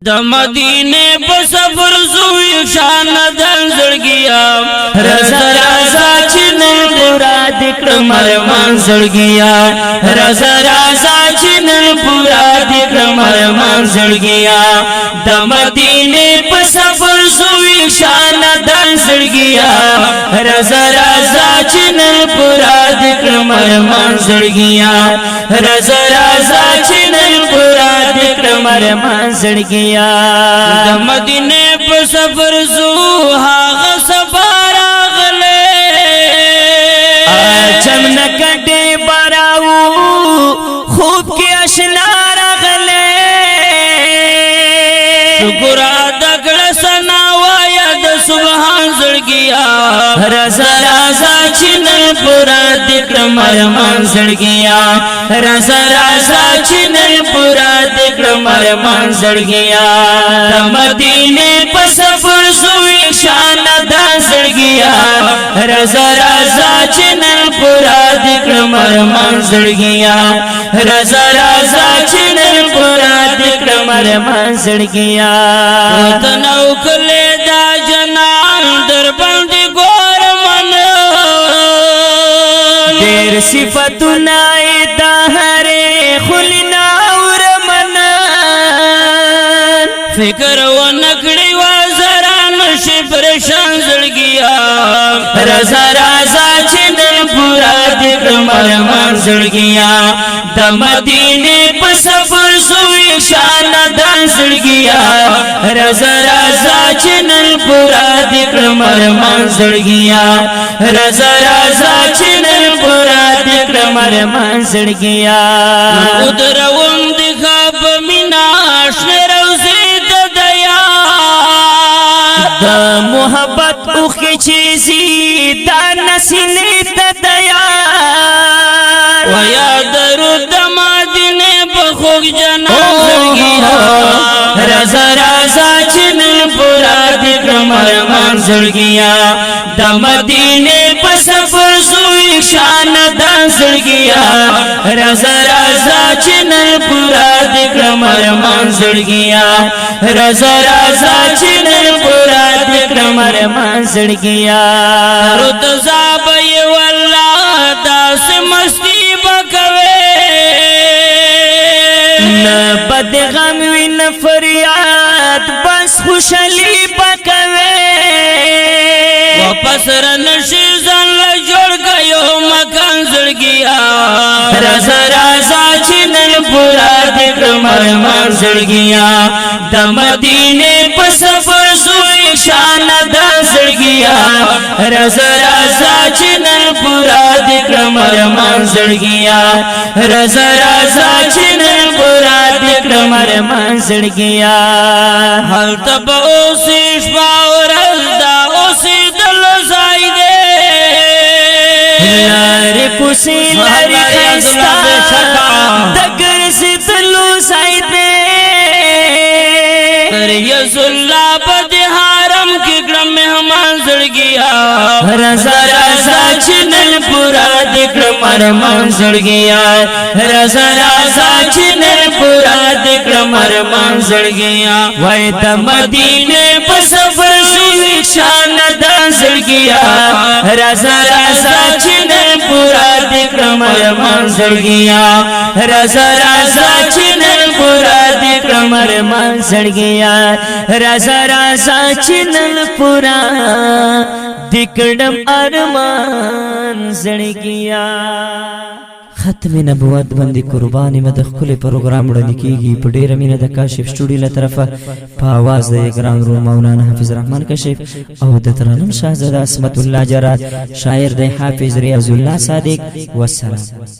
د مدینے په سفر زوی شان دل زړګیا رضا رضا چې نن پورا دکړه مرمان زړګیا رضا رضا چې نن پورا دکړه مرمان زړګیا د مدینے په سفر زوی شان دل زړګیا رضا رضا چې نن پورا دکړه مرمان زړګیا رضا رضا چې نن پورا دکړه مرمان زړګیا د مدینے په سفر زو هاغه سفر اغله چمن کټه براو خوب کې آشنا راغله شکر ادا کړ سنا وایا د سبحان زړګیا رضا رضا چې نن پورا دکړه مرمان زړګیا رضا رضا چې نن پورا دکړه مرمان زړګیا د مدینے په سفر زوی شان دا زړګیا رضا رضا چې نن پورا دکړه مرمان زړګیا رضا رضا چې نن پورا دکړه مرمان زړګیا تنو کله دا جنان در باندې ګور من ډېر صفاتونه دا هره خلنا اور من فکر و نکړی و زرا نشي پریشان زړګیا رضا رضا چې نن پورا دکړه مرمان زړګیا د مدینے په سفر زوی شان دا زړګیا رضا رضا چې نن پورا دکړه مرمان زړګیا رضا رضا چې نن پورا دکړه مرمان زړګیا ودروم د خاب مینا شنه روزي د دیا د محبت او خچيزي دا نسینه د دیا و یا درود مدینے په خوږ جنان زړګیا رضا رضا چې نن پورا دکړه مرمان زړګیا د مدینے په سفر زوی شان دا زړګیا رضا رضا چې نن پورا دکړه مرمان زړګیا رضا رضا چې نن پورا دکړه مرمان زړګیا رود زاب ی والله داس مستی بکوي نه بد غم وین فریاد بس خوشالي بکوي واپس رنشي ځان له جوړ گیو مکان زړګیا رضا رضا چې نن پورا دکړه مرمان زړګیا د مدینے په سفر زوی شان دا زړګیا رضا رضا چې نن پورا دکړه مرمان زړګیا رضا رضا چې نن پورا دکړه مرمان زړګیا حال تب اوسې شپاور دا اوسې دل زایده لارې کوسي لارې خستا دګر سي دلو زایده ریاض الله بد حرم کې ګرم مهمان زړګیا رضا رضا چې نن پورا دکړه مرمان زړګیا رضا رضا چې نن پورا دکړه مرمان زړګیا وای د مدینے په سفر زوی شان دا زړګیا رضا رضا چې نن پورا دکړه مرمان زړګیا رضا رضا چې نن پورا دکړه مرمان زړګیا رضا رضا چې نن پورا دکړم ارمان زړګیا ختم نبوت باندې قرباني مد خپل پروګرام وړاندې کیږي په ډیره مینه د کاشف سټوډیو له طرفه په आवाज د ګران رو مولانا حافظ رحمان کاشف او د ترنم شاهزاده اسمت الله جرات شاعر د حافظ ریاض الله صادق والسلام.